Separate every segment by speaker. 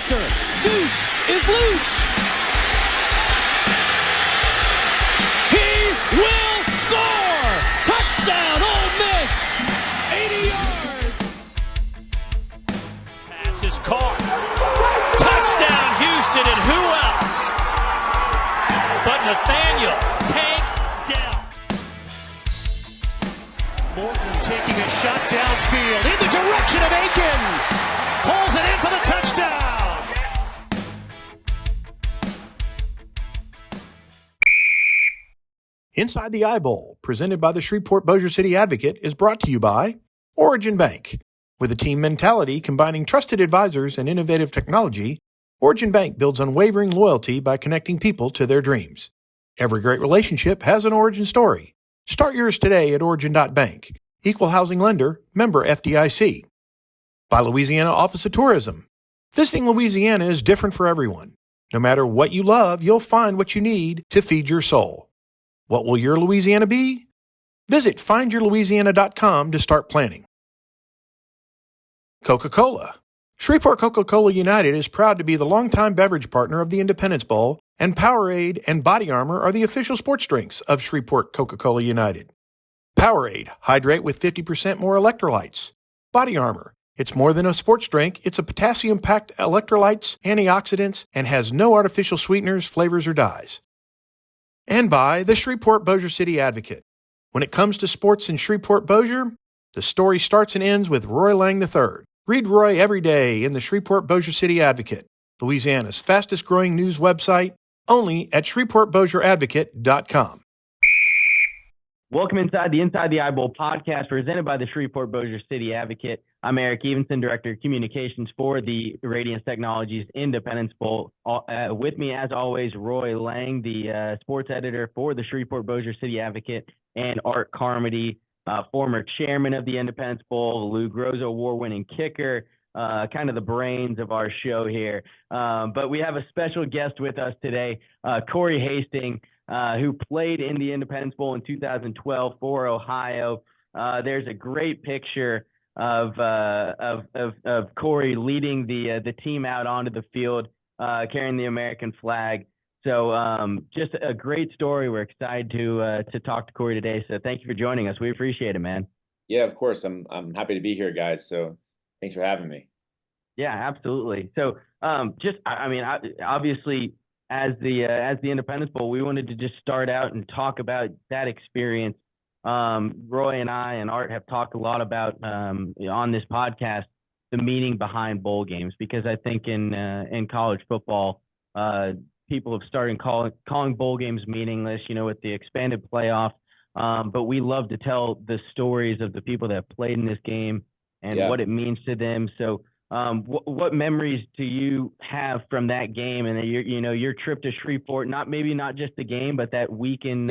Speaker 1: Husker. Deuce is loose. He will score. Touchdown, Ole Miss. 80 yards. Pass is caught. Touchdown, Houston, and who else but Nathaniel Tank Dell. Morton taking a shot downfield in the direction of Aiken. Pulls it in for the touchdown.
Speaker 2: Inside the Eye Bowl, presented by the Shreveport-Bossier City Advocate, is brought to you by Origin Bank. With a team mentality combining trusted advisors and innovative technology, Origin Bank builds unwavering loyalty by connecting people to their dreams. Every great relationship has an origin story. Start yours today at origin.bank. Equal housing lender, member FDIC. By Louisiana Office of Tourism. Visiting Louisiana is different for everyone. No matter what you love, you'll find what you need to feed your soul. What will your Louisiana be? Visit findyourlouisiana.com to start planning. Coca-Cola. Shreveport Coca-Cola United is proud to be the longtime beverage partner of the Independence Bowl, and Powerade and Body Armor are the official sports drinks of Shreveport Coca-Cola United. Powerade, hydrate with 50% more electrolytes. Body Armor, it's more than a sports drink, it's a potassium-packed electrolytes, antioxidants, and has no artificial sweeteners, flavors, or dyes. And by the Shreveport-Bossier City Advocate. When it comes to sports in Shreveport-Bossier, the story starts and ends with Roy Lang III. Read Roy every day in the Shreveport-Bossier City Advocate, Louisiana's fastest-growing news website, only at ShreveportBossierAdvocate.com.
Speaker 3: Welcome inside the Eye Bowl podcast presented by the Shreveport-Bossier City Advocate. I'm Eric Evenson, Director of Communications for the Radiance Technologies Independence Bowl. With me, as always, Roy Lang, the sports editor for the Shreveport-Bossier City Advocate, and Art Carmody, former chairman of the Independence Bowl, Lou Groza award-winning kicker, kind of the brains of our show here. But we have a special guest with us today, Corey Hasting, who played in the Independence Bowl in 2012 for Ohio. There's a great picture of Corey leading the team out onto the field, carrying the American flag. So just a great story. We're excited to talk to Corey today. So thank you for joining us. We appreciate it, man.
Speaker 4: Yeah, of course. I'm happy to be here, guys. So thanks for having me.
Speaker 3: Yeah, absolutely. So obviously as the Independence Bowl, we wanted to just start out and talk about that experience. Roy and I and Art have talked a lot about on this podcast the meaning behind bowl games, because I think in college football, people have started calling bowl games meaningless, with the expanded playoff. But we love to tell the stories of the people that have played in this game and what it means to them. So what memories do you have from that game and your trip to Shreveport? Maybe not just the game, but that week in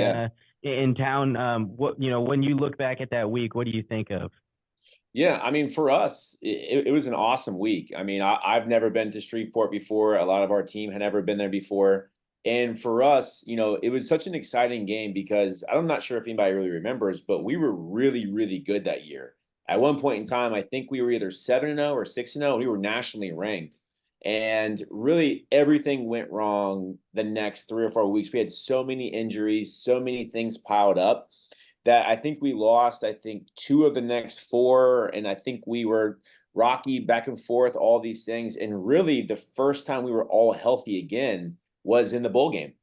Speaker 3: town. When you look back at that week, what do you think of?
Speaker 4: Yeah, I mean, for us, it was an awesome week. I mean, I've never been to Shreveport before. A lot of our team had never been there before. And for us, it was such an exciting game because I'm not sure if anybody really remembers, but we were really, really good that year. At one point in time, I think we were either 7-0 or 6-0. We were nationally ranked. And really everything went wrong the next 3 or 4 weeks. We had so many injuries, so many things piled up that I think we lost, 2 of the next 4. And I think we were rocky back and forth, all these things. And really the first time we were all healthy again was in the bowl game.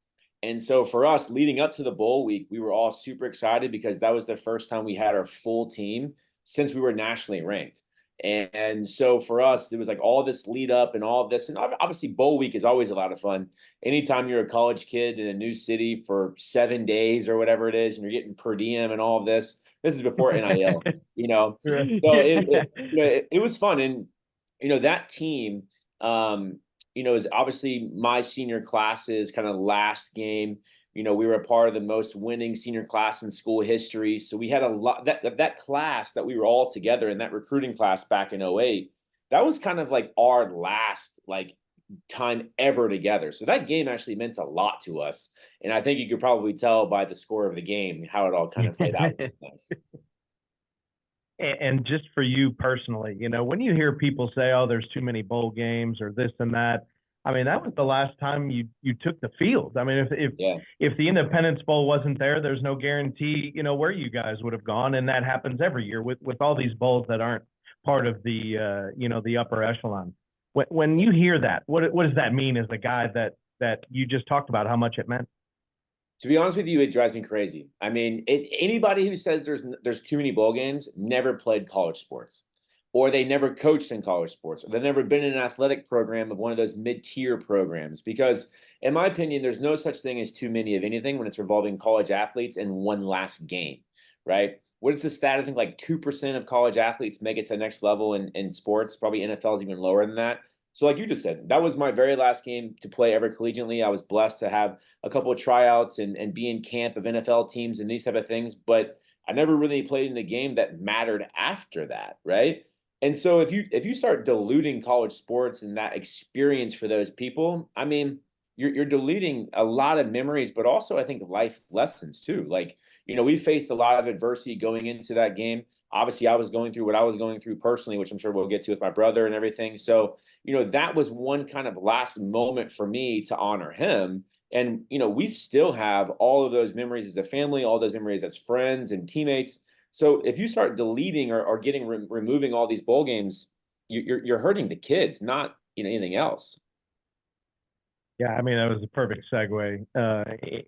Speaker 4: And so for us leading up to the bowl week, we were all super excited because that was the first time we had our full team since we were nationally ranked. And so for us, it was like all this lead up and all of this. And obviously bowl week is always a lot of fun. Anytime you're a college kid in a new city for 7 days or whatever it is, and you're getting per diem and all of this is before NIL, So it was fun. And, that team, is obviously my senior class's kind of last game. We were a part of the most winning senior class in school history. So we had a lot that class that we were all together in that recruiting class back in 2008. That was kind of like our last time ever together. So that game actually meant a lot to us. And I think you could probably tell by the score of the game how it all kind of played out. Nice.
Speaker 5: And just for you personally, when you hear people say, "Oh, there's too many bowl games" or this and that, I mean, that was the last time you took the field. I mean, if the Independence Bowl wasn't there, there's no guarantee, where you guys would have gone, and that happens every year with all these bowls that aren't part of the the upper echelon. When you hear that, what does that mean as the guy that you just talked about how much it meant?
Speaker 4: To be honest with you, it drives me crazy. I mean, anybody who says there's too many bowl games never played college sports, or they never coached in college sports, or they've never been in an athletic program of one of those mid-tier programs. Because, in my opinion, there's no such thing as too many of anything when it's involving college athletes in one last game, right? What is the stat? I think like 2% of college athletes make it to the next level in sports. Probably NFL is even lower than that. So like you just said, that was my very last game to play ever collegiately. I was blessed to have a couple of tryouts and be in camp of NFL teams and these type of things, but I never really played in a game that mattered after that, right? And so if you start diluting college sports and that experience for those people, I mean, you're deleting a lot of memories, but also I think life lessons too. Like, we faced a lot of adversity going into that game. Obviously, I was going through what I was going through personally, which I'm sure we'll get to with my brother and everything. So, that was one kind of last moment for me to honor him. And, we still have all of those memories as a family, all those memories as friends and teammates. So if you start deleting or removing all these bowl games, you're hurting the kids, not, anything else.
Speaker 5: Yeah, I mean, that was a perfect segue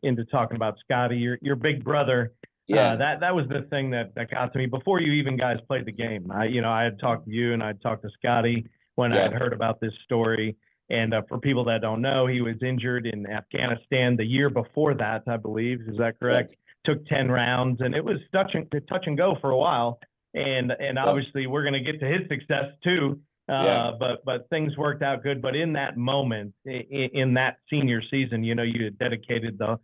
Speaker 5: into talking about Scotty, your big brother.
Speaker 4: Yeah.
Speaker 5: That was the thing that got to me before you even guys played the game. I had talked to you and I'd talked to Scotty when I had heard about this story. And for people that don't know, he was injured in Afghanistan the year before that, I believe. Is that correct? Took 10 rounds, and it was touch and go for a while. And obviously, we're going to get to his success too. But things worked out good. But in that moment, in that senior season, you had dedicated the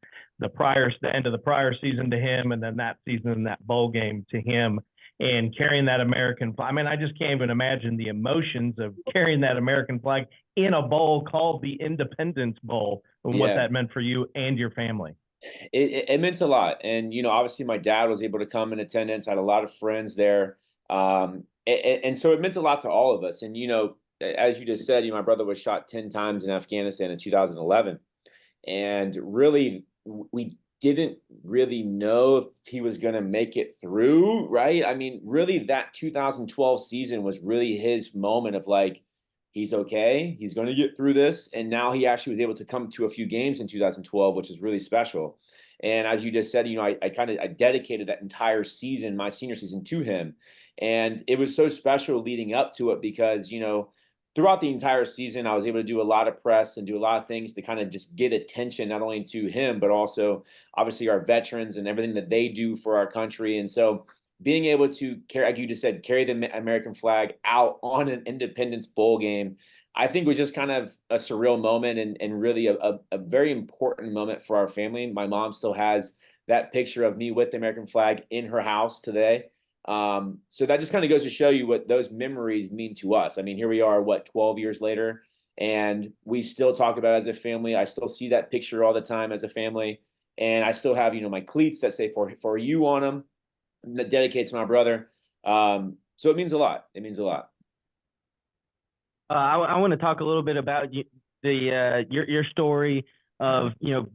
Speaker 5: end of the prior season to him, and then that season and that bowl game to him, and carrying that American flag. I mean, I just can't even imagine the emotions of carrying that American flag in a bowl called the Independence Bowl and what that meant for you and your family.
Speaker 4: It meant a lot. And, obviously my dad was able to come in attendance. I had a lot of friends there. And so it meant a lot to all of us. And, as you just said, my brother was shot 10 times in Afghanistan in 2011. And really, we didn't really know if he was going to make it through, right? I mean, really, that 2012 season was really his moment of like, he's okay, he's going to get through this. And now he actually was able to come to a few games in 2012, which is really special. And as you just said, I dedicated that entire season, my senior season, to him. And it was so special leading up to it because, throughout the entire season, I was able to do a lot of press and do a lot of things to kind of just get attention, not only to him, but also obviously our veterans and everything that they do for our country. And so being able to carry, like you just said, carry the American flag out on an Independence Bowl game, I think was just kind of a surreal moment and really a very important moment for our family. My mom still has that picture of me with the American flag in her house today. So that just kind of goes to show you what those memories mean to us. I mean, here we are, 12 years later, and we still talk about it as a family. I still see that picture all the time as a family. And I still have, my cleats that say for you on them that dedicate to my brother. So it means a lot. It means a lot.
Speaker 3: I want to talk a little bit about your story of,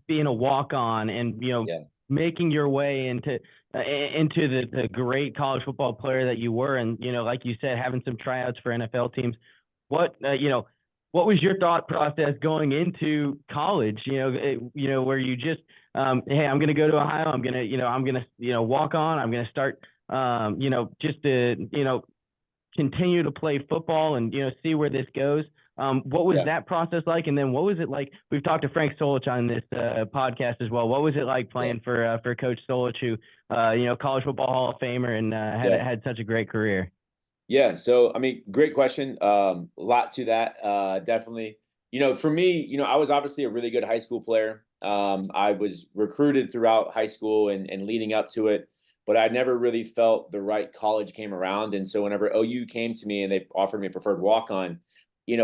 Speaker 3: being a walk-on and, making your way into the great college football player that you were. And, like you said, having some tryouts for NFL teams. What was your thought process going into college? Where you just, hey, I'm going to go to Ohio. I'm going to walk on. I'm going to start, just to, continue to play football and, see where this goes. What was that process like? And then what was it like? We've talked to Frank Solich on this podcast as well. What was it like playing for Coach Solich, who, college football Hall of Famer and had such a great career?
Speaker 4: Yeah. So, I mean, great question. A lot to that. Definitely. For me, I was obviously a really good high school player. I was recruited throughout high school and leading up to it, but I never really felt the right college came around. And so whenever OU came to me and they offered me a preferred walk-on,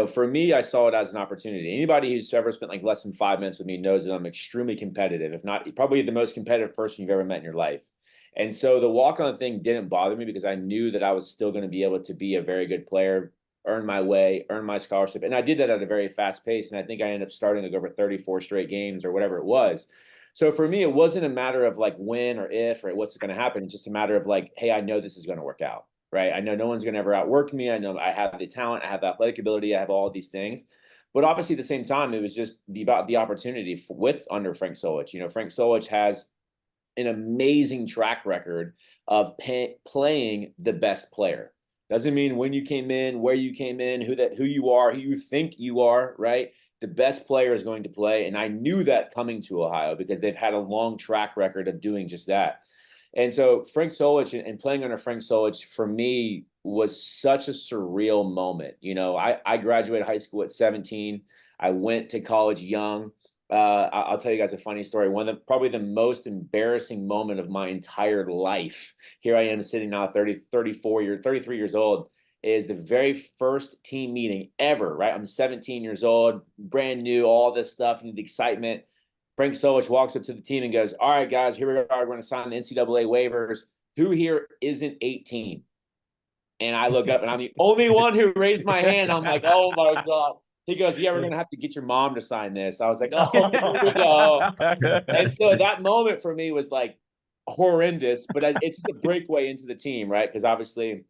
Speaker 4: for me, I saw it as an opportunity. Anybody who's ever spent like less than 5 minutes with me knows that I'm extremely competitive, if not probably the most competitive person you've ever met in your life. And so the walk-on thing didn't bother me because I knew that I was still going to be able to be a very good player, earn my way, earn my scholarship. And I did that at a very fast pace. And I think I ended up starting like over 34 straight games or whatever it was. So for me, it wasn't a matter of like when or if or what's going to happen. It's just a matter of like, hey, I know this is going to work out, right? I know no one's going to ever outwork me. I know I have the talent, I have the athletic ability, I have all of these things. But obviously, at the same time, it was just about the opportunity with under Frank Solich. You know, Frank Solich has an amazing track record of playing the best player. Doesn't mean when you came in, where you came in, who you are, who you think you are, right? The best player is going to play. And I knew that coming to Ohio because they've had a long track record of doing just that. And so Frank Solich and playing under Frank Solich for me was such a surreal moment. You know, I graduated high school at 17. I went to college young. I'll tell you guys a funny story. Probably the most embarrassing moment of my entire life. Here I am sitting now 33 years old, is the very first team meeting ever, right? I'm 17 years old, brand new, all this stuff and the excitement. Frank Solich walks up to the team and goes, all right, guys, here we are. We're going to sign the NCAA waivers. Who here isn't 18? And I look up and I'm the only one who raised my hand. I'm like, oh my God. He goes, yeah, we're going to have to get your mom to sign this. I was like, oh, here we go. And so that moment for me was like horrendous, but it's just a breakaway into the team, right? Because obviously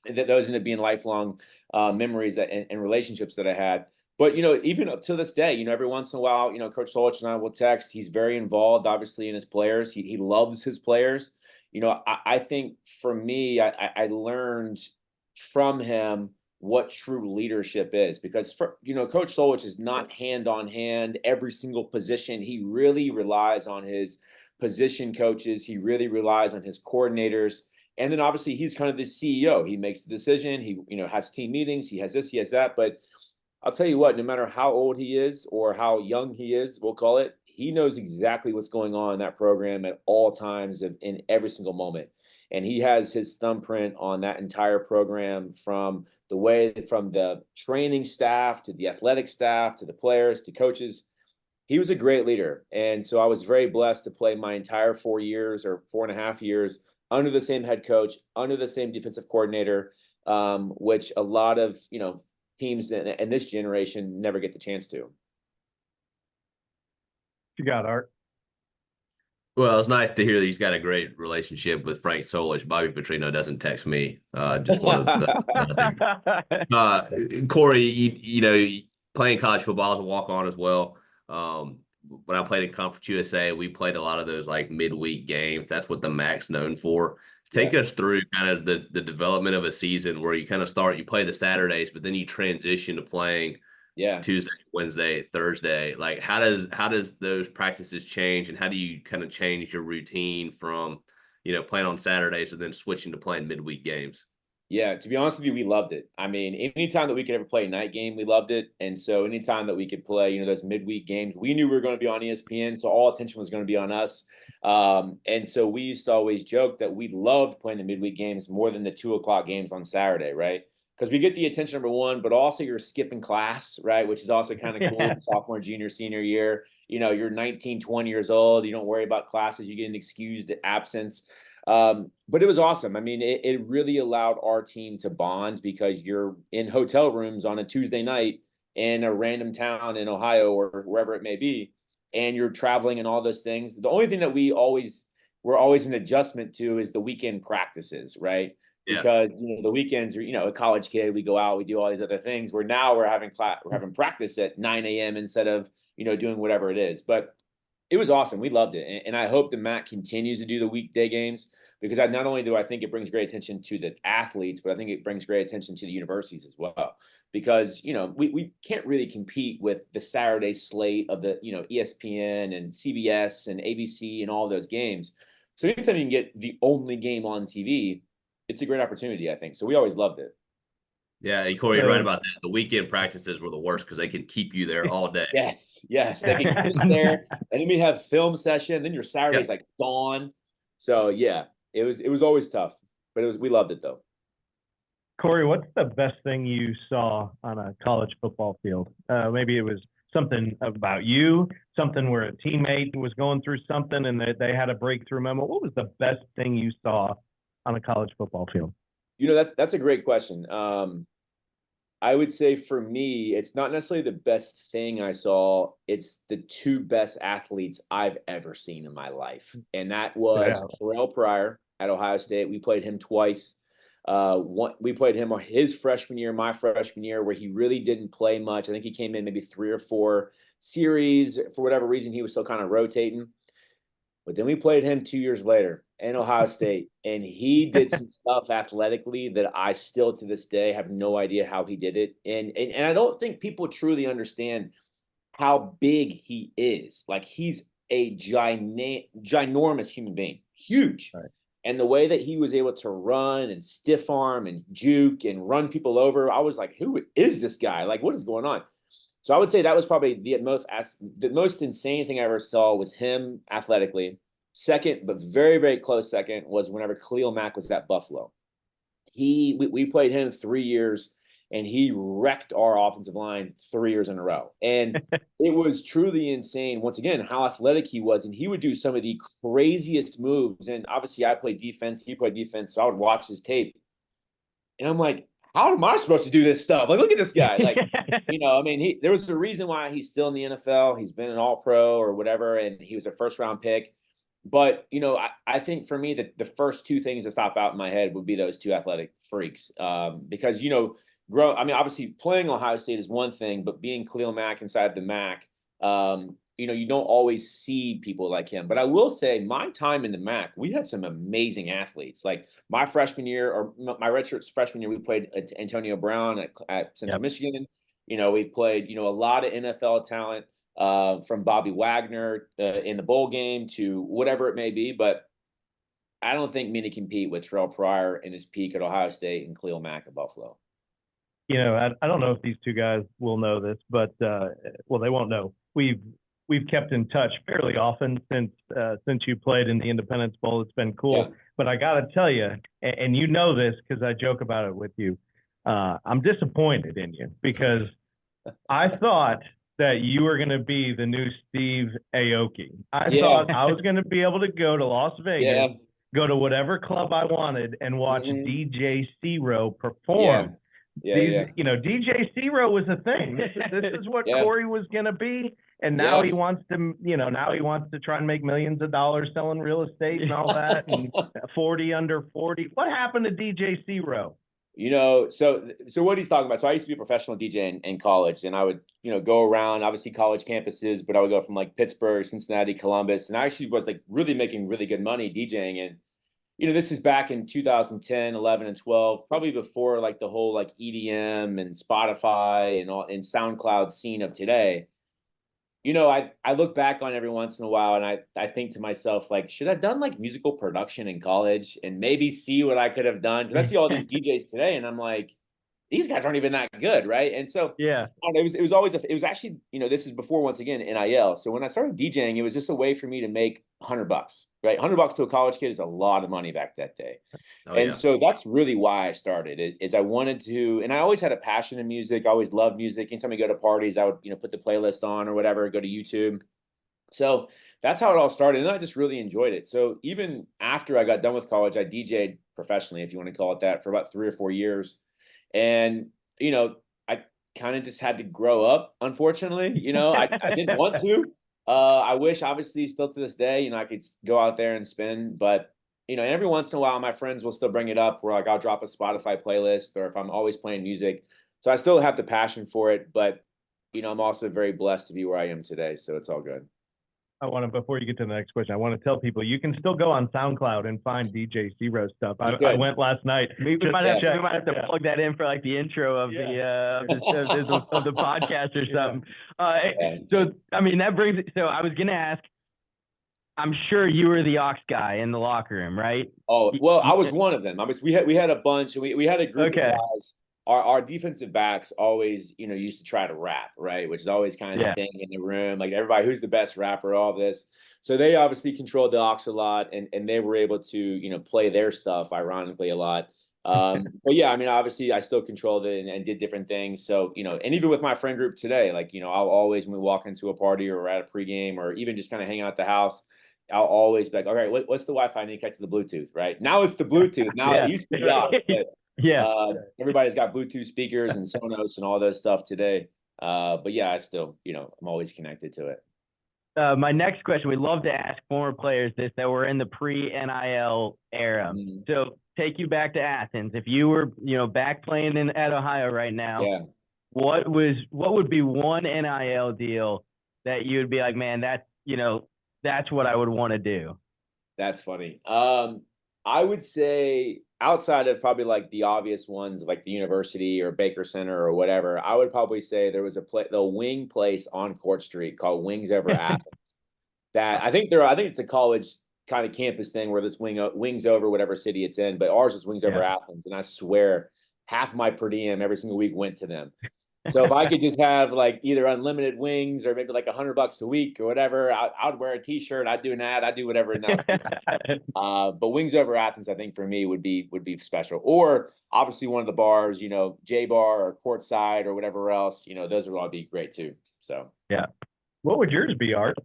Speaker 4: those end up being lifelong memories and relationships that I had. But, you know, even up to this day, you know, every once in a while, you know, Coach Solich and I will text. He's very involved, obviously, in his players. He loves his players. You know, I think for me, I learned from him what true leadership is because, you know, Coach Solich is not hand on hand every single position. He really relies on his position coaches. He really relies on his coordinators. And then obviously he's kind of the CEO. He makes the decision. He, you know, has team meetings. He has this, he has that. But I'll tell you what, no matter how old he is or how young he is, we'll call it, he knows exactly what's going on in that program at all times in every single moment. And he has his thumbprint on that entire program from the training staff to the athletic staff to the players to coaches. He was a great leader. And so I was very blessed to play my entire 4 years or 4.5 years under the same head coach, under the same defensive coordinator, which a lot of, you know, teams in this generation never get the chance to.
Speaker 5: You got Art.
Speaker 6: Well, it's nice to hear that he's got a great relationship with Frank Solich. Bobby Petrino doesn't text me. Just one of the Corey, you know, playing college football as a walk-on as well. When I played in Conference USA, we played a lot of those like midweek games. That's what the MAC's known for. Take us through kind of the development of a season where you kind of you play the Saturdays, but then you transition to playing Tuesday, Wednesday, Thursday. Like how does those practices change, and how do you kind of change your routine from, you know, playing on Saturdays and then switching to playing midweek games?
Speaker 4: Yeah, to be honest with you, we loved it. I mean, anytime that we could ever play a night game, we loved it. And so anytime that we could play, you know, those midweek games, we knew we were going to be on ESPN. So all attention was going to be on us. And so we used to always joke that we loved playing the midweek games more than the 2:00 games on Saturday, right? Because we get the attention, number one, but also you're skipping class, right? Which is also kind of cool. Sophomore, junior, senior year, you know, you're 19, 20 years old. You don't worry about classes. You get an excused absence. But it was awesome. I mean, it really allowed our team to bond because you're in hotel rooms on a Tuesday night in a random town in Ohio or wherever it may be, and you're traveling and all those things. The only thing that we're always an adjustment to is the weekend practices, right? Yeah. Because, you know, the weekends are, you know, a college kid, we go out, we do all these other things where now we're having practice at 9 a.m. instead of, you know, doing whatever it is. But it was awesome. We loved it. And I hope the MAC continues to do the weekday games because not only do I think it brings great attention to the athletes, but I think it brings great attention to the universities as well. Because, you know, we can't really compete with the Saturday slate of the, you know, ESPN and CBS and ABC and all those games. So anytime you can get the only game on TV, it's a great opportunity, I think. So we always loved it.
Speaker 6: Yeah, and Corey, you're right about that. The weekend practices were the worst because they can keep you there all day.
Speaker 4: Yes, they can keep us there. And then we have film session. Then your Saturday's like gone. So yeah, it was always tough, but we loved it though.
Speaker 5: Corey, what's the best thing you saw on a college football field? Maybe it was something about you, something where a teammate was going through something and they had a breakthrough moment? What was the best thing you saw on a college football field?
Speaker 4: That's a great question. I would say for me, it's not necessarily the best thing I saw. It's the two best athletes I've ever seen in my life. And that was Terrell Pryor at Ohio State. We played him twice. We played him his freshman year, my freshman year, where he really didn't play much. I think he came in maybe 3 or 4 series. For whatever reason, he was still kind of rotating. But then we played him 2 years later in Ohio State, and he did some stuff athletically that I still to this day have no idea how he did it. And I don't think people truly understand how big he is. Like, he's a ginormous human being, huge.
Speaker 5: Right.
Speaker 4: And the way that he was able to run and stiff arm and juke and run people over, I was like, who is this guy? Like, what is going on? So I would say that was probably the most insane thing I ever saw was him athletically. Second, but very, very close second, was whenever Khalil Mack was at Buffalo. We played him 3 years, and he wrecked our offensive line 3 years in a row. And it was truly insane, once again, how athletic he was. And he would do some of the craziest moves. And obviously I played defense, he played defense, so I would watch his tape. And I'm like, how am I supposed to do this stuff? Like, look at this guy. Like, I mean, there was a reason why he's still in the NFL. He's been an all-pro or whatever, and he was a first-round pick. But, I think for me, the first two things that stop out in my head would be those two athletic freaks. Because, obviously playing Ohio State is one thing, but being Khalil Mack inside the MAC, you don't always see people like him. But I will say my time in the MAC, we had some amazing athletes. Like my freshman year, or my redshirt freshman year, we played Antonio Brown at Central Michigan. We've played, a lot of NFL talent, from Bobby Wagner in the bowl game to whatever it may be. But I don't think many compete with Terrell Pryor in his peak at Ohio State and Khalil Mack at Buffalo.
Speaker 5: I don't know if these two guys will know this, but they won't know. We've kept in touch fairly often since you played in the Independence Bowl. It's been cool.
Speaker 4: Yeah.
Speaker 5: But I got to tell you, and you know this because I joke about it with you, I'm disappointed in you because I thought that you were going to be the new Steve Aoki. I thought I was going to be able to go to Las Vegas, go to whatever club I wanted, and watch DJ C-Row perform. DJ C-Row was a thing. This is what Corey was going to be. And now he wants to try and make millions of dollars selling real estate and all that. And 40 under 40. What happened to DJ C-Row?
Speaker 4: So what he's talking about. So I used to be a professional DJ in college, and I would, go around, obviously college campuses, but I would go from like Pittsburgh, Cincinnati, Columbus. And I actually was like really making really good money DJing. And, this is back in 2010, 11 and 12, probably before like the whole like EDM and Spotify and SoundCloud scene of today. I look back on every once in a while and I think to myself, like, should I have done like musical production in college and maybe see what I could have done? Because I see all these DJs today and I'm like, these guys aren't even that good, right? And so it was actually, this is before, once again, NIL. So when I started DJing, it was just a way for me to make $100, right? $100 to a college kid is a lot of money back that day. So that's really why I started. Is I wanted to, and I always had a passion in music. I always loved music. Anytime I go to parties, I would, put the playlist on or whatever, go to YouTube. So that's how it all started. And I just really enjoyed it. So even after I got done with college, I DJ'd professionally, if you want to call it that, for about 3 or 4 years. And, I kind of just had to grow up, unfortunately. I didn't want to. I wish, obviously, still to this day, I could go out there and spin. But, every once in a while, my friends will still bring it up where, like, I'll drop a Spotify playlist or if I'm always playing music. So I still have the passion for it. But, I'm also very blessed to be where I am today. So it's all good.
Speaker 5: Before you get to the next question, I want to tell people you can still go on SoundCloud and find DJ C-Row stuff. I went last night.
Speaker 3: We might have to plug that in for like the intro of the podcast or something. So I mean that brings it. So I was gonna ask. I'm sure you were the aux guy in the locker room, right?
Speaker 4: Oh well, I was one of them. I mean, we had a bunch. We had a group of guys. Our defensive backs always, used to try to rap, right? Which is always kind of the thing in the room. Like everybody, who's the best rapper, all this. So they obviously controlled the aux a lot, and they were able to, play their stuff, ironically, a lot. But yeah, I mean, obviously I still controlled it and did different things. So, and even with my friend group today, like, I'll always, when we walk into a party or at a pregame or even just kind of hang out at the house, I'll always be like, all right, what's the Wi-Fi? I need to connect to the Bluetooth, right? Now it's the Bluetooth. Now it used to be aux, but everybody's got Bluetooth speakers and Sonos and all those stuff today. But yeah, I still, I'm always connected to it.
Speaker 3: My next question, we love to ask former players this, that were in the pre-NIL era. So take you back to Athens. If you were, back playing at Ohio right now, what would be one NIL deal that you would be like, man, that's what I would want to do?
Speaker 4: That's funny. I would say outside of probably like the obvious ones like the university or Baker Center or whatever, I would probably say there was the wing place on Court Street called Wings Over Athens. That I think it's a college kind of campus thing where this wings over whatever city it's in, but ours was Wings Over Athens, and I swear half my per diem every single week went to them. So if I could just have like either unlimited wings or maybe like $100 a week or whatever, I'd wear a T-shirt. I'd do an ad. I'd do whatever. But Wings Over Athens, I think for me would be special. Or obviously one of the bars, J Bar or Courtside or whatever else. Those would all be great too. So
Speaker 5: yeah, what would yours be, Art?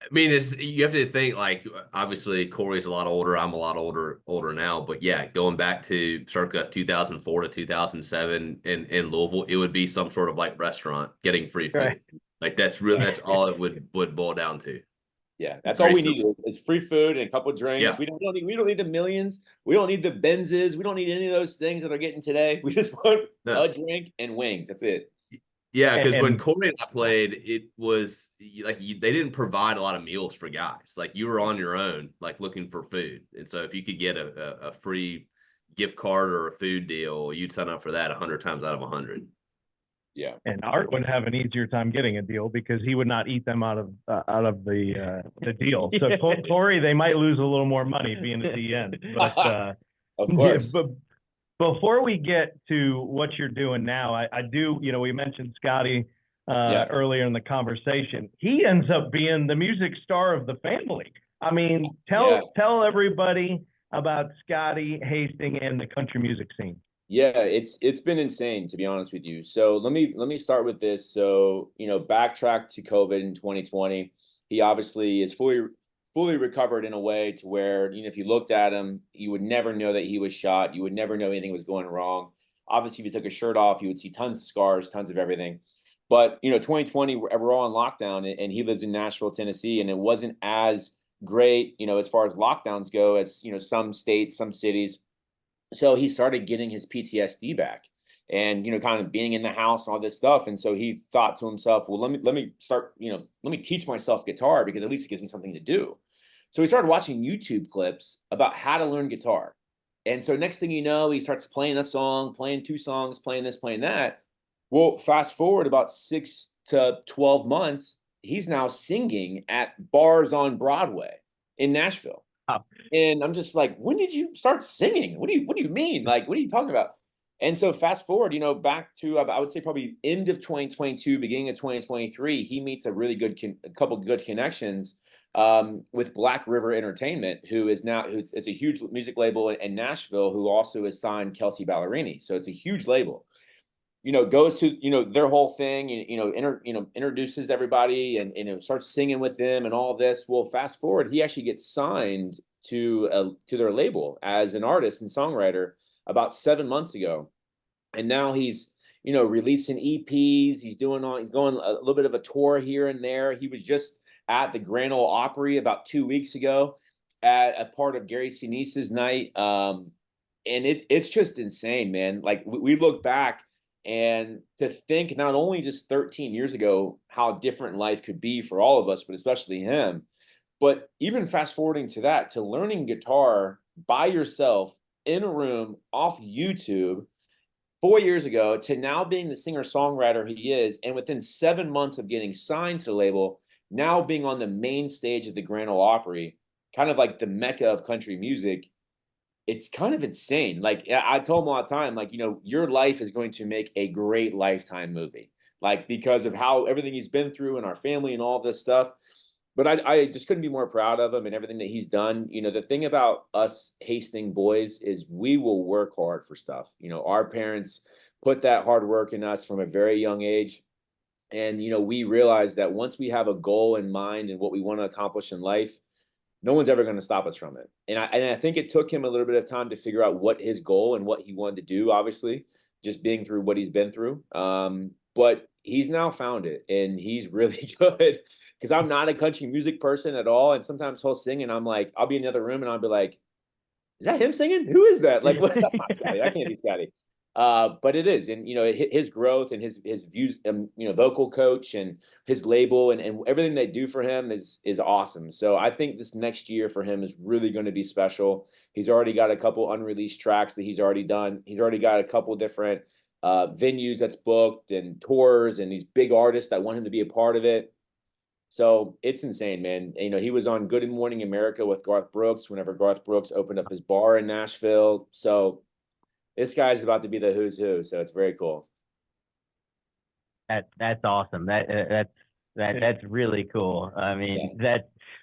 Speaker 6: I mean, you have to think like obviously Corey's a lot older. I'm a lot older now. But yeah, going back to circa 2004 to 2007 in Louisville, it would be some sort of like restaurant getting free food.
Speaker 3: Right.
Speaker 6: Like that's all it would boil down to.
Speaker 4: Yeah, that's all we need. It's free food and a couple of drinks.
Speaker 6: Yeah.
Speaker 4: We don't need the millions. We don't need the Benzes. We don't need any of those things that they're getting today. We just want a drink and wings. That's it.
Speaker 6: Yeah, because when Corey and I played, it was like they didn't provide a lot of meals for guys. Like you were on your own, like looking for food. And so if you could get a free gift card or a food deal, you'd sign up for that 100 times out of 100.
Speaker 4: Yeah.
Speaker 5: And Art would have an easier time getting a deal because he would not eat them out of the deal. So Corey, they might lose a little more money being at the end. But
Speaker 4: of course.
Speaker 5: But before we get to what you're doing now, I do, we mentioned Scotty earlier in the conversation. He ends up being the music star of the family. I mean, tell everybody about Scotty Hasting and the country music scene.
Speaker 4: Yeah, it's been insane, to be honest with you. So let me start with this. So, backtrack to COVID in 2020. He obviously is fully recovered in a way to where, if you looked at him, you would never know that he was shot. You would never know anything was going wrong. Obviously, if you took his shirt off, you would see tons of scars, tons of everything. But, 2020, we're all in lockdown, and he lives in Nashville, Tennessee, and it wasn't as great, as far as lockdowns go as, some states, some cities. So he started getting his PTSD back and, kind of being in the house and all this stuff. And so he thought to himself, well, let me start, let me teach myself guitar because at least it gives me something to do. So he started watching YouTube clips about how to learn guitar. And so next thing you know, he starts playing a song, playing 2 songs, playing this, playing that. Well, fast forward about 6 to 12 months, he's now singing at bars on Broadway in Nashville.
Speaker 3: Oh.
Speaker 4: And I'm just like, when did you start singing? What do you mean? Like, what are you talking about? And so fast forward, back to, I would say probably end of 2022, beginning of 2023, he meets a couple good connections with Black River Entertainment, it's a huge music label in Nashville, who also has signed Kelsey Ballerini. So it's a huge label, goes to, their whole thing, introduces everybody and, starts singing with them and all this. Well, fast forward, he actually gets signed to their label as an artist and songwriter about 7 months ago. And now he's, releasing EPs. He's going a little bit of a tour here and there. He was just at the Grand Ole Opry about 2 weeks ago at a part of Gary Sinise's night. And it's just insane, man. Like we look back and to think not only just 13 years ago, how different life could be for all of us, but especially him, but even fast forwarding to that, to learning guitar by yourself in a room off YouTube 4 years ago to now being the singer-songwriter he is. And within 7 months of getting signed to the label, now being on the main stage of the Grand Ole Opry, kind of like the mecca of country music, it's kind of insane. Like I told him all the time, like, your life is going to make a great Lifetime movie, like because of how everything he's been through and our family and all this stuff. but I just couldn't be more proud of him and everything that he's done. You know, the thing about us Hasting boys is we will work hard for stuff. You know, our parents put that hard work in us from a very young age. And, you know, we realize that once we have a goal in mind and what we want to accomplish in life, no one's ever going to stop us from it. And I think it took him a little bit of time to figure out what his goal and what he wanted to do, obviously, just being through what he's been through. But he's now found it, and he's really good, because I'm not a country music person at all. And sometimes he'll sing and I'm like, I'll be in another room and I'll be like, is that him singing? Who is that? Like, what? That's not Scotty. That can't be Scotty. But it is. And, you know, his growth and his views, you know, vocal coach and his label and everything they do for him is awesome. So I think this next year for him is really going to be special. He's already got a couple unreleased tracks that he's already done. He's already got a couple different venues that's booked and tours and these big artists that want him to be a part of it. So it's insane, man. You know, he was on Good Morning America with Garth Brooks whenever Garth Brooks opened up his bar in Nashville. So this guy's about to be the who's who. So it's very cool.
Speaker 3: That's awesome. That's really cool. I mean,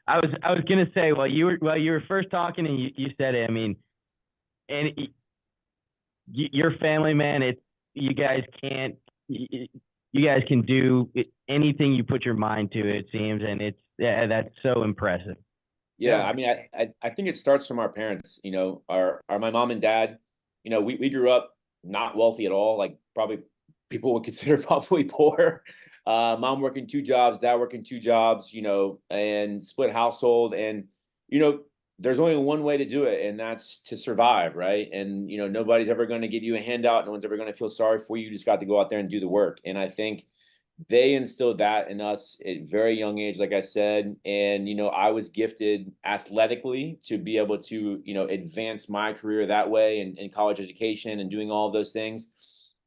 Speaker 3: I was gonna say while you were first talking and you said it. I mean, and your family, man. You guys can do anything you put your mind to, it seems, and that's so impressive.
Speaker 4: Yeah, I mean, I think it starts from our parents. You know, my mom and dad. You know, we grew up not wealthy at all. Like probably people would consider probably poor. Mom working 2 jobs, dad working 2 jobs. You know, and split household, and you know, there's only one way to do it, and that's to survive, right? And, you know, nobody's ever going to give you a handout. No one's ever going to feel sorry for you. You just got to go out there and do the work. And I think they instilled that in us at a very young age, like I said. And, you know, I was gifted athletically to be able to, you know, advance my career that way and college education and doing all of those things.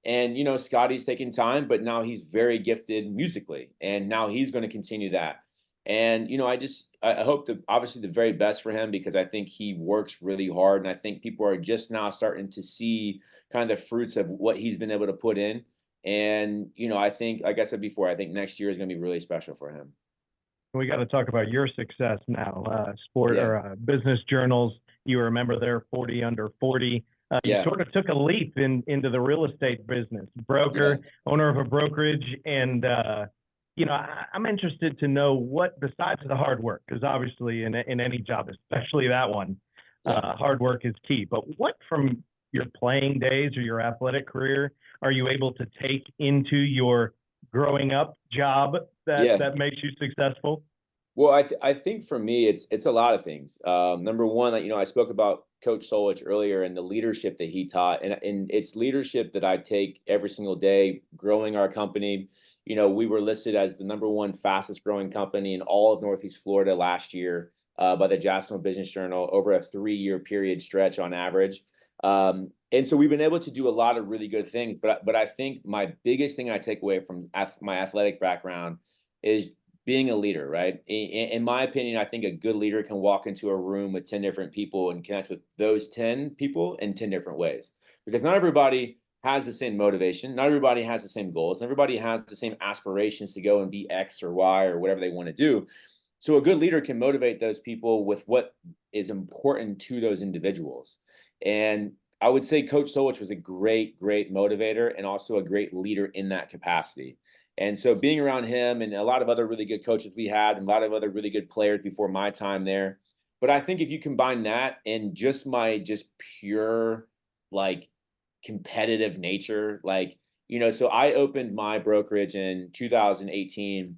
Speaker 4: And, you know, Scotty's taking time, but now he's very gifted musically. And now he's going to continue that. And, you know, I hope obviously the very best for him, because I think he works really hard. And I think people are just now starting to see kind of the fruits of what he's been able to put in. And, you know, I think, like I said before, I think next year is going to be really special for him.
Speaker 5: We got to talk about your success now. Or business journals. You were a member there, 40 under 40. You sort of took a leap into the real estate business, broker, owner of a brokerage. And, you know, I'm interested to know what, besides the hard work, because obviously in any job, especially that one, hard work is key. But what from your playing days or your athletic career are you able to take into your growing up job that makes you successful?
Speaker 4: Well, I think for me, it's a lot of things. Number one, you know, I spoke about Coach Solich earlier and the leadership that he taught, and it's leadership that I take every single day, growing our company. You know, we were listed as the #1 fastest growing company in all of Northeast Florida last year by the Jacksonville Business Journal over a 3-year period stretch on average. And so we've been able to do a lot of really good things. But I think my biggest thing I take away from my athletic background is being a leader, right? In my opinion, I think a good leader can walk into a room with 10 different people and connect with those 10 people in 10 different ways, because not everybody has the same motivation. Not everybody has the same goals. Everybody has the same aspirations to go and be X or Y or whatever they want to do. So a good leader can motivate those people with what is important to those individuals. And I would say Coach Solich was a great motivator and also a great leader in that capacity. And so being around him and a lot of other really good coaches we had and a lot of other really good players before my time there. But I think if you combine that and just my pure, like, competitive nature, like, you know, so I opened my brokerage in 2018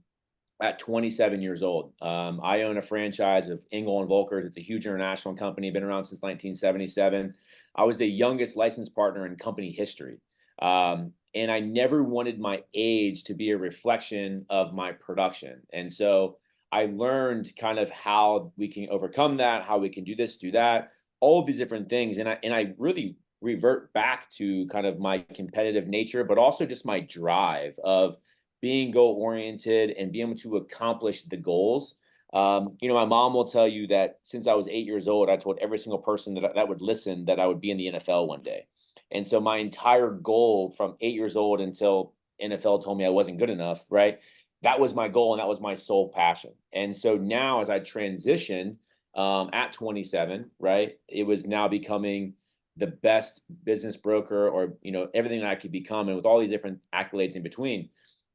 Speaker 4: at 27 years old. I own a franchise of Engel and Volkers. It's a huge international company, been around since 1977. I was the youngest licensed partner in company history. And I never wanted my age to be a reflection of my production. And so I learned kind of how we can overcome that, how we can do this, do that, all of these different things. And I really revert back to kind of my competitive nature, but also just my drive of being goal oriented and being able to accomplish the goals. You know, my mom will tell you that since I was 8 years old, I told every single person that would listen that I would be in the NFL one day. And so my entire goal from 8 years old until NFL told me I wasn't good enough, right, that was my goal and that was my sole passion. And so now as I transitioned at 27, right, it was now becoming the best business broker, or, everything that I could become, and with all the different accolades in between.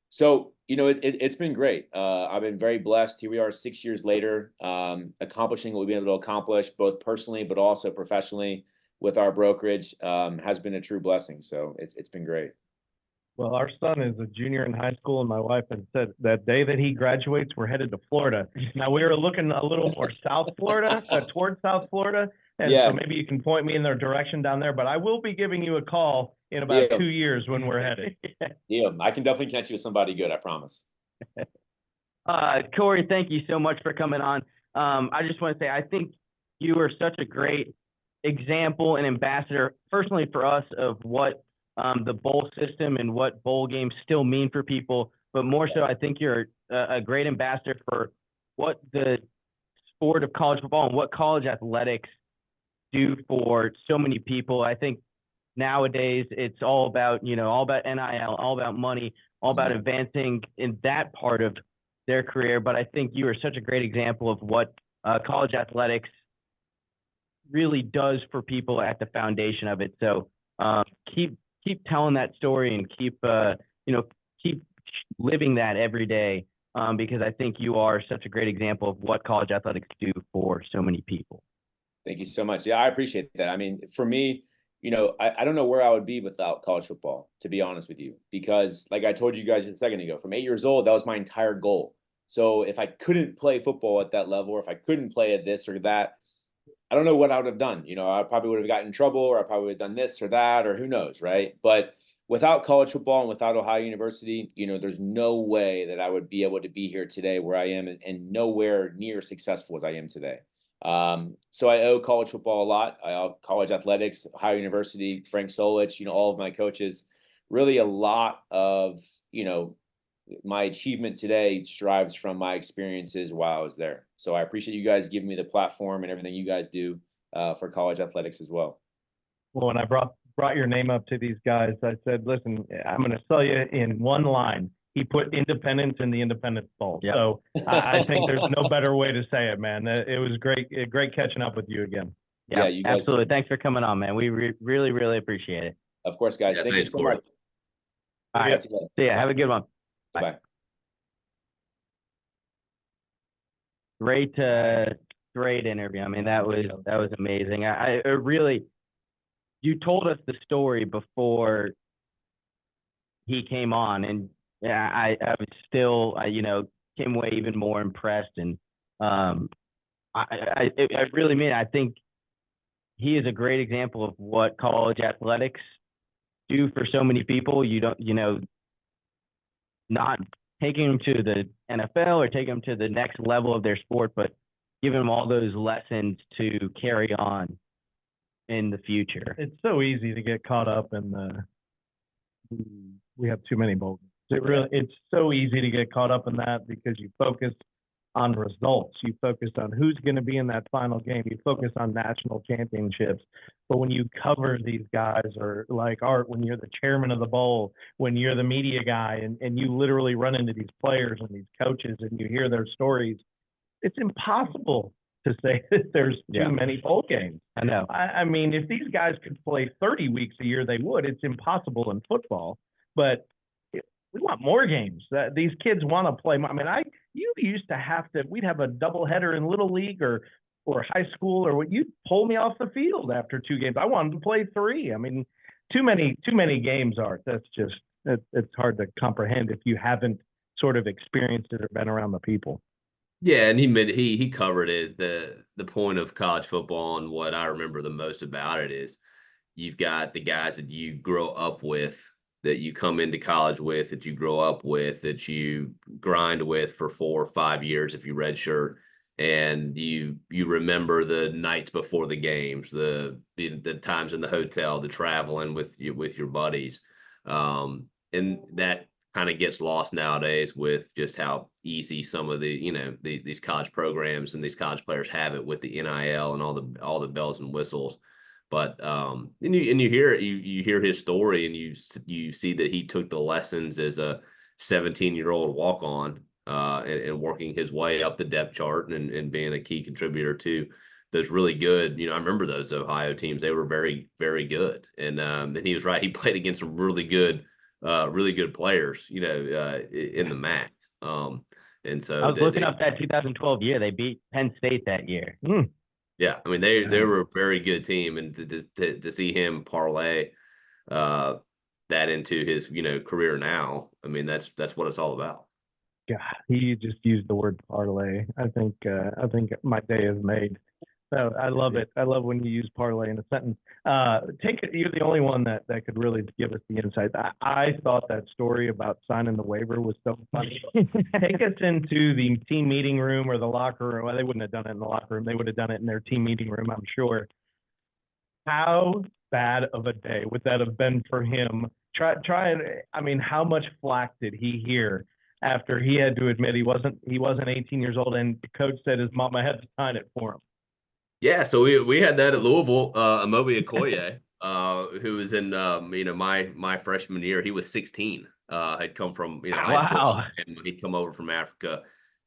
Speaker 4: So, it's been great. I've been very blessed. Here we are 6 years later, accomplishing what we've been able to accomplish, both personally, but also professionally with our brokerage, has been a true blessing. So it's been great.
Speaker 5: Well, our son is a junior in high school, and my wife had said that day that he graduates, we're headed to Florida. Now, we were looking a little more South Florida, towards South Florida, and so maybe you can point me in their direction down there, but I will be giving you a call in about 2 years when we're headed.
Speaker 4: Yeah, I can definitely connect you with somebody good, I promise.
Speaker 3: Corey, thank you so much for coming on. I just want to say, I think you are such a great example and ambassador, personally for us, of what the bowl system and what bowl games still mean for people. But more so, I think you're a great ambassador for what the sport of college football and what college athletics do for so many people. I think nowadays it's all about, all about NIL, all about money, all about advancing in that part of their career. But I think you are such a great example of what college athletics really does for people at the foundation of it. So keep telling that story and keep living that every day, because I think you are such a great example of what college athletics do for so many people.
Speaker 4: Thank you so much. Yeah, I appreciate that. I mean, for me, I don't know where I would be without college football, to be honest with you, because like I told you guys a second ago, from 8 years old, that was my entire goal. So if I couldn't play football at that level, or if I couldn't play at this or that, I don't know what I would have done. I probably would have gotten in trouble, or I probably would have done this or that, or who knows, right? But without college football and without Ohio University, there's no way that I would be able to be here today where I am, and nowhere near successful as I am today. So I owe college football a lot. I owe college athletics, Ohio University, Frank Solich, all of my coaches. Really a lot of, my achievement today strives from my experiences while I was there. So I appreciate you guys giving me the platform and everything you guys do for college athletics as well.
Speaker 5: Well, when I brought your name up to these guys, I said, listen, I'm going to sell you in one line. He put Independence in the Independence Bowl. Yep. So I think there's no better way to say it, man. It was great catching up with you again.
Speaker 3: Yeah, you guys absolutely. Thanks for coming on, man. We really, really appreciate it.
Speaker 4: Of course, guys. Thank you so much.
Speaker 3: All right. See ya. Have a good one.
Speaker 4: Bye.
Speaker 3: Great interview. I mean, that was amazing. I really, you told us the story before he came on, and I was still, came away even more impressed. And I really mean, I think he is a great example of what college athletics do for so many people. You don't, not taking them to the NFL or taking them to the next level of their sport, but giving them all those lessons to carry on in the future.
Speaker 5: It's so easy to get caught up in we have too many bowl games. It's so easy to get caught up in that because you focus on results. You focus on who's going to be in that final game. You focus on national championships. But when you cover these guys, or like Art, when you're the chairman of the bowl, when you're the media guy, and you literally run into these players and these coaches and you hear their stories, it's impossible to say that there's too many bowl games.
Speaker 3: I know.
Speaker 5: I mean, if these guys could play 30 weeks a year, they would. It's impossible in football. But we want more games. These kids want to play. I mean, you used to have to. We'd have a doubleheader in little league or high school, or you'd pull me off the field after 2 games. I wanted to play 3. I mean, too many games, Art. That's just it's hard to comprehend if you haven't sort of experienced it or been around the people.
Speaker 6: Yeah, and he covered it. The point of college football, and what I remember the most about it is you've got the guys that you grow up with, that you come into college with, that you grow up with, that you grind with for 4 or 5 years if you redshirt, and you remember the nights before the games, the times in the hotel, the traveling with your buddies, and that kind of gets lost nowadays with just how easy some of the these college programs and these college players have it with the NIL and all the bells and whistles. But and you hear his story, and you see that he took the lessons as a 17-year-old walk-on and working his way up the depth chart and being a key contributor to those really good, I remember those Ohio teams. They were very, very good. And he was right. He played against some really good players, in the MAC. And so
Speaker 3: I was looking up that 2012 year. They beat Penn State that year.
Speaker 6: Yeah, I mean they were a very good team, and to see him parlay that into his career now, I mean that's what it's all about.
Speaker 5: God, he just used the word parlay. I think my day is made. So I love it. I love when you use parlay in a sentence. You're the only one that could really give us the insight. I thought that story about signing the waiver was so funny. Take us into the team meeting room or the locker room. Well, they wouldn't have done it in the locker room. They would have done it in their team meeting room, I'm sure. How bad of a day would that have been for him? I mean, how much flack did he hear after he had to admit he wasn't 18 years old and the coach said his mama had to sign it for him?
Speaker 6: Yeah, so we had that at Louisville. Amobi Okoye, who was in my freshman year, he was 16. Had come from high school, and he'd come over from Africa,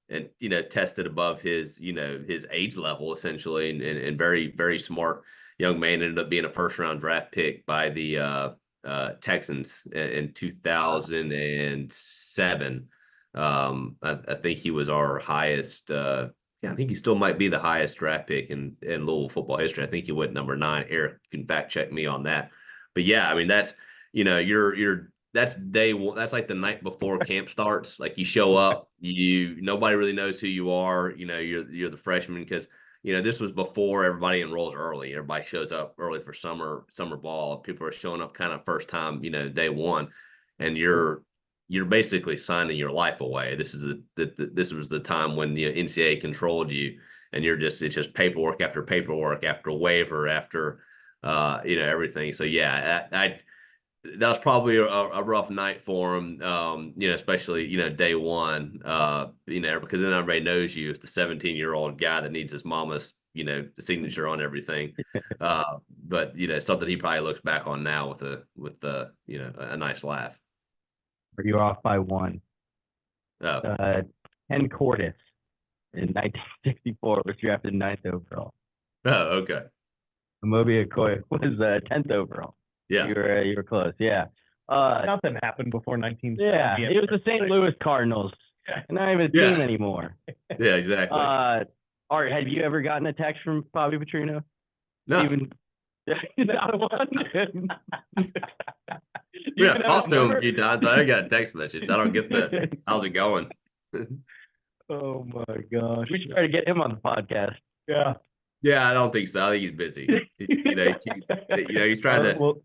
Speaker 6: and tested above his his age level essentially, and very, very smart young man. Ended up being a first-round draft pick by the Texans in 2007. I think he was our highest. Yeah, I think he still might be the highest draft pick in Louisville football history. I think he went number 9. Eric, you can fact check me on that. But yeah, I mean that's that's day one. That's like the night before camp starts. Like you show up, nobody really knows who you are. You're the freshman because this was before everybody enrolls early. Everybody shows up early for summer ball. People are showing up kind of first time, day one, and you're basically signing your life away. This is this was the time when the NCAA controlled you, and it's just paperwork after waiver after everything. So yeah, that was probably a rough night for him, especially day one, because then everybody knows you as the 17-year-old guy that needs his mama's signature on everything. But something he probably looks back on now with a nice laugh.
Speaker 3: You off by one.
Speaker 6: Oh.
Speaker 3: Ken Cordes in 1964 was drafted 9th overall.
Speaker 6: Oh, okay.
Speaker 3: Amobi Okoye was 10th overall.
Speaker 6: Yeah,
Speaker 3: you were close. Yeah.
Speaker 5: Nothing happened before 1970.
Speaker 3: Yeah, it was the St. Louis Cardinals. Not even a team anymore.
Speaker 6: Yeah, exactly.
Speaker 3: Art, have you ever gotten a text from Bobby Petrino?
Speaker 6: No.
Speaker 3: Even not one.
Speaker 6: I've talked to him a few times, but I got a text message. I don't get the how's it going.
Speaker 5: Oh my gosh.
Speaker 3: We should try to get him on the podcast.
Speaker 5: Yeah.
Speaker 6: Yeah, I don't think so. I think he's busy. He's trying to.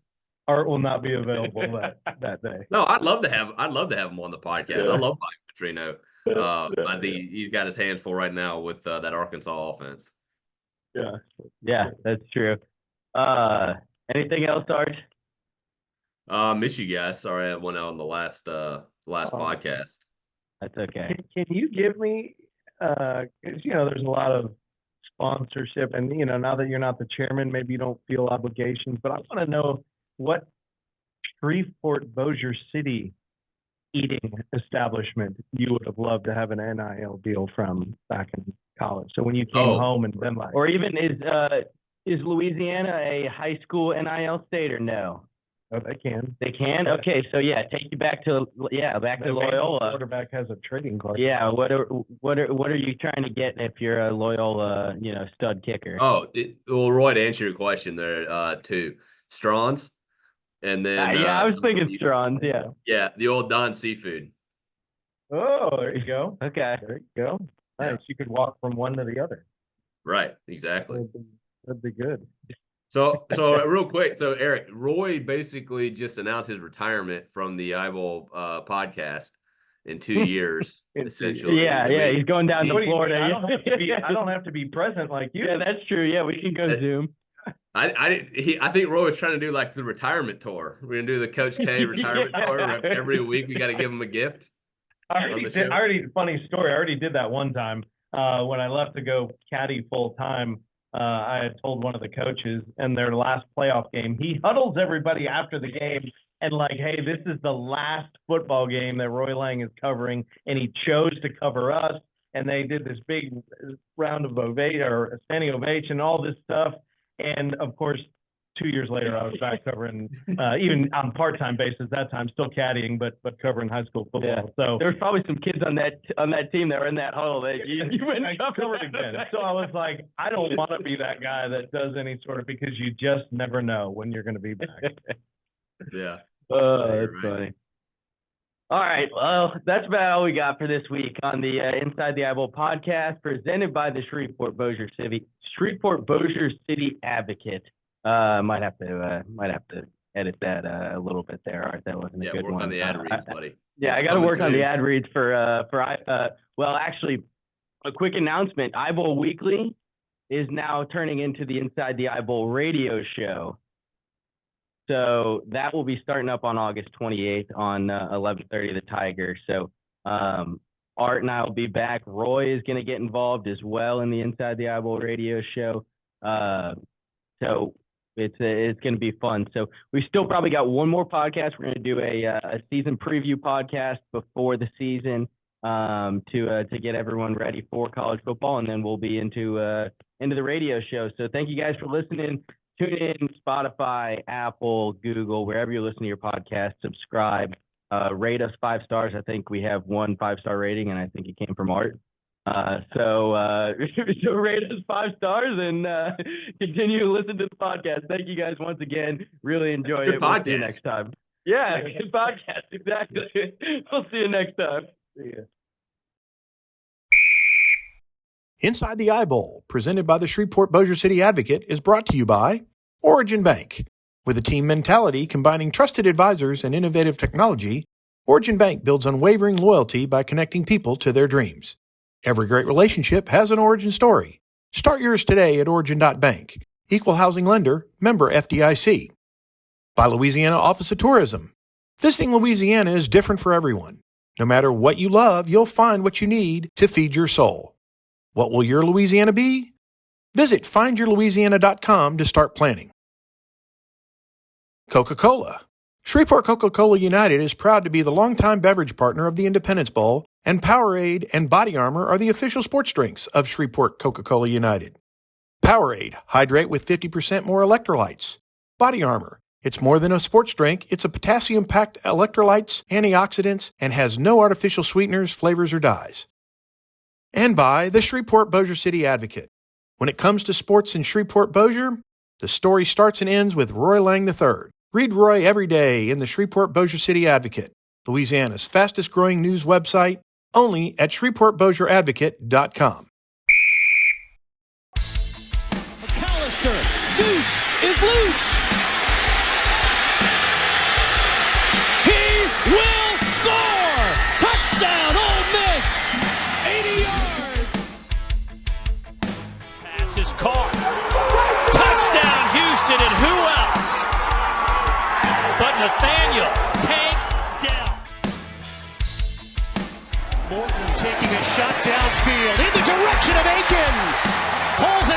Speaker 5: Art will not be available that day.
Speaker 6: No, I'd love to have him on the podcast. I love Bobby Petrino. But he's got his hands full right now with that Arkansas offense.
Speaker 3: Yeah, that's true. Anything else, Art?
Speaker 6: Miss you guys. Sorry I went out on the last podcast.
Speaker 3: That's okay.
Speaker 5: Can you give me because there's a lot of sponsorship and now that you're not the chairman, maybe you don't feel obligations, but I want to know what Shreveport-Bossier City eating establishment you would have loved to have an NIL deal from back in college. So when you came home and been like,
Speaker 3: or even is Louisiana a high school NIL state or no?
Speaker 5: Oh, they can.
Speaker 3: They can? Okay, so yeah, take you back to Loyola.
Speaker 5: Quarterback has a trading card.
Speaker 3: Yeah, what are you trying to get if you're a Loyola, stud kicker?
Speaker 6: Well, Roy, to answer your question there, too, Strawn's, and then
Speaker 3: I was thinking Strawn's.
Speaker 6: Yeah, the old Don Seafood.
Speaker 5: Oh, there you go.
Speaker 3: Okay,
Speaker 5: there you go. Nice.
Speaker 6: Yeah.
Speaker 5: You could walk from one to the other.
Speaker 6: Right, exactly.
Speaker 5: That'd be good.
Speaker 6: So real quick, so Eric, Roy basically just announced his retirement from the Eyeball podcast in 2 years, essentially.
Speaker 3: Yeah, he's going down to Florida.
Speaker 5: I don't have to be present like you.
Speaker 3: Yeah, that's true. Yeah, we can go Zoom.
Speaker 6: I think Roy was trying to do like the retirement tour. We're gonna do the Coach K retirement tour every week. We got to give him a gift.
Speaker 5: Funny story. I already did that one time when I left to go caddy full time. I had told one of the coaches in their last playoff game, he huddles everybody after the game and like, hey, this is the last football game that Roy Lang is covering, and he chose to cover us. And they did this big round of standing ovation, all this stuff. And of course, 2 years later, I was back covering, even on part-time basis that time, still caddying, but covering high school football.
Speaker 3: Yeah.
Speaker 5: So
Speaker 3: there was probably some kids on that team that were in that huddle that you went and
Speaker 5: covered again. So I was like, I don't want to be that guy that does any sort of, because you just never know when you're going to be back.
Speaker 6: Yeah.
Speaker 3: Oh, that's funny. All right, well, that's about all we got for this week on the Inside the Eyeball podcast, presented by the Shreveport-Bossier City Advocate. Might have to edit that a little bit there. All right, that wasn't a good one.
Speaker 6: Work on the ad reads, buddy.
Speaker 3: Yeah, I got to work on the ad reads well, actually, a quick announcement. Eyeball Weekly is now turning into the Inside the Eyeball radio show. So that will be starting up on August 28th on 11:30 The Tiger. So Art and I will be back. Roy is going to get involved as well in the Inside the Eyeball radio show. So it's going to be fun. So we still probably got one more podcast. We're going to do a season preview podcast before the season to get everyone ready for college football, and then we'll be into the radio show. So thank you guys for listening. Tune in, Spotify, Apple, Google, wherever you listen to your podcast. Subscribe, rate us 5 stars. I think we have 1 5-star rating, and I think it came from Art. So rate us 5 stars and continue to listen to the podcast. Thank you guys once again. Really enjoyed it. We'll see you next time. Yeah, good podcast. Exactly. We'll see you next time. See ya.
Speaker 2: Inside the Eyeball, presented by the Shreveport-Bossier City Advocate, is brought to you by Origin Bank. With a team mentality combining trusted advisors and innovative technology, Origin Bank builds unwavering loyalty by connecting people to their dreams. Every great relationship has an origin story. Start yours today at origin.bank. Equal housing lender, member FDIC. By Louisiana Office of Tourism. Visiting Louisiana is different for everyone. No matter what you love, you'll find what you need to feed your soul. What will your Louisiana be? Visit findyourlouisiana.com to start planning. Coca-Cola. Shreveport Coca-Cola United is proud to be the longtime beverage partner of the Independence Bowl, and Powerade and Body Armor are the official sports drinks of Shreveport Coca-Cola United. Powerade, hydrate with 50% more electrolytes. Body Armor, it's more than a sports drink, it's a potassium-packed electrolytes, antioxidants, and has no artificial sweeteners, flavors, or dyes. And by the Shreveport-Bossier City Advocate. When it comes to sports in Shreveport-Bossier, the story starts and ends with Roy Lang III. Read Roy every day in the Shreveport-Bossier City Advocate, Louisiana's fastest-growing news website, only at ShreveportBossierAdvocate.com.
Speaker 1: McAllister, deuce is loose. He will score. Touchdown, Ole Miss. 80 yards. Pass is caught. Touchdown, Houston, and who else but Nathaniel Tank Dell. Morton taking a shot downfield in the direction of Aiken. Pulls